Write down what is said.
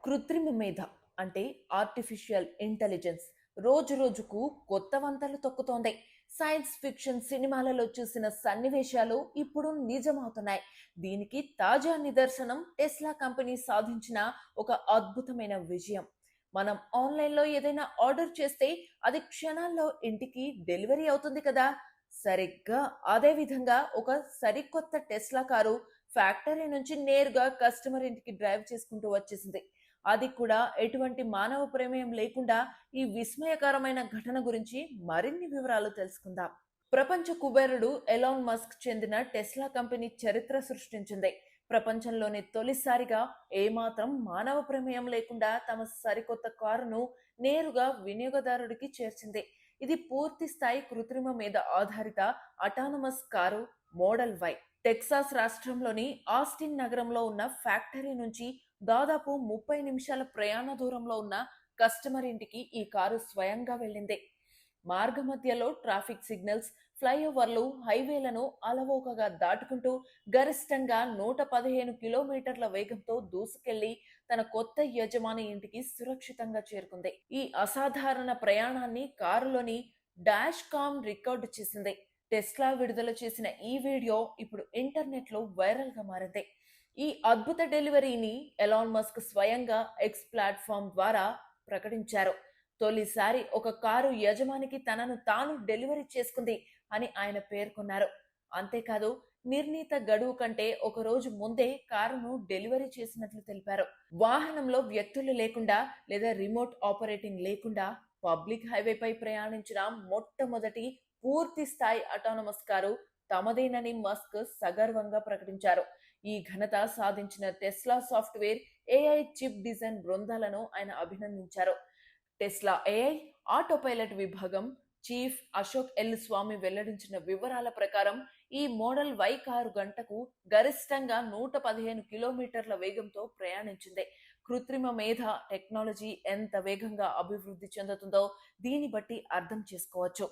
కృత్రిమ మేధ అంటే ఆర్టిఫిషియల్ ఇంటెలిజెన్స్ రోజు రోజుకు కొత్త వంతలు తొక్కుతోంది. సైన్స్ ఫిక్షన్ సినిమాలలో చూసిన సన్నివేశాలు ఇప్పుడు నిజమవుతున్నాయి. దీనికి తాజా నిదర్శనం టెస్లా కంపెనీ సాధించిన ఒక అద్భుతమైన విజయం. మనం ఆన్లైన్లో ఏదైనా ఆర్డర్ చేస్తే అది క్షణాల్లో ఇంటికి డెలివరీ అవుతుంది కదా. సరిగ్గా అదే విధంగా ఒక సరికొత్త టెస్లా కారు ఫ్యాక్టరీ నుంచి నేరుగా కస్టమర్ ఇంటికి డ్రైవ్ చేసుకుంటూ వచ్చేసింది. అది కూడా ఎటువంటి మానవ ప్రమేయం లేకుండా. ఈ విస్మయకరమైన ఘటన గురించి మరిన్ని వివరాలు తెలుసుకుందాం. ప్రపంచ కుబేరుడు ఎలాన్ మస్క్ చెందిన టెస్లా కంపెనీ చరిత్ర సృష్టించింది. ప్రపంచంలోనే తొలిసారిగా ఏమాత్రం మానవ ప్రమేయం లేకుండా తమ సరికొత్త కారును నేరుగా వినియోగదారుడికి చేర్చింది. ఇది పూర్తి స్థాయి కృత్రిమ మీద ఆధారిత autonomous car model Y. Texas రాష్ట్రంలోని ఆస్టిన్ నగరంలో ఉన్న ఫ్యాక్టరీ నుంచి దాదాపు 30 నిమిషాల ప్రయాణ దూరంలో ఉన్న కస్టమర్ ఇంటికి ఈ కారు స్వయంగా వెళ్ళింది. మార్గమధ్యలో ట్రాఫిక్ సిగ్నల్స్, ఫ్లైఓవర్లు, హైవేలను అలవోకగా దాటుకుంటూ గరిష్టంగా 115 కిలోమీటర్ల వేగంతో దూసుకెళ్లి తన కొత్త యజమాని ఇంటికి సురక్షితంగా చేరుకుంది. ఈ అసాధారణ ప్రయాణాన్ని కారులోని డాష్ కామ్ రికార్డు చేసింది. టెస్లా విడుదల చేసిన ఈ వీడియో ఇప్పుడు ఇంటర్నెట్ లో వైరల్ గా మారింది. ఈ అద్భుత డెలివరీని ఎలాన్ మస్క్ స్వయంగా ఎక్స్ ప్లాట్ఫామ్ ద్వారా ప్రకటించారు. తొలిసారి ఒక కారు యజమానికి తనను తాను డెలివరీ చేసుకుంది అని ఆయన పేర్కొన్నారు. అంతేకాదు, నిర్ణీత గడువు కంటే ఒక రోజు ముందే కారును డెలివరీ చేసినట్లు తెలిపారు. వాహనంలో వ్యక్తులు లేకుండా లేదా రిమోట్ ఆపరేటింగ్ లేకుండా పబ్లిక్ హైవేపై ప్రయాణించిన మొట్టమొదటి పూర్తి స్థాయి అటానమస్ కారు తమదేనని మస్క్ సగర్వంగా ప్రకటించారు. ఈ ఘనత సాధించిన Tesla software, AI chip design బృందాలను ఆయన అభినందించారు. టెస్లా ఏఐ ఆటోపైలట్ విభాగం చీఫ్ అశోక్ ఎల్ స్వామి వెల్లడించిన వివరాల ప్రకారం ఈ మోడల్ వై కారు గంటకు గరిష్టంగా 115 కిలోమీటర్ల వేగంతో ప్రయాణించింది. కృత్రిమ మేధ టెక్నాలజీ ఎంత వేగంగా అభివృద్ధి చెందుతుందో దీన్ని బట్టి అర్థం చేసుకోవచ్చు.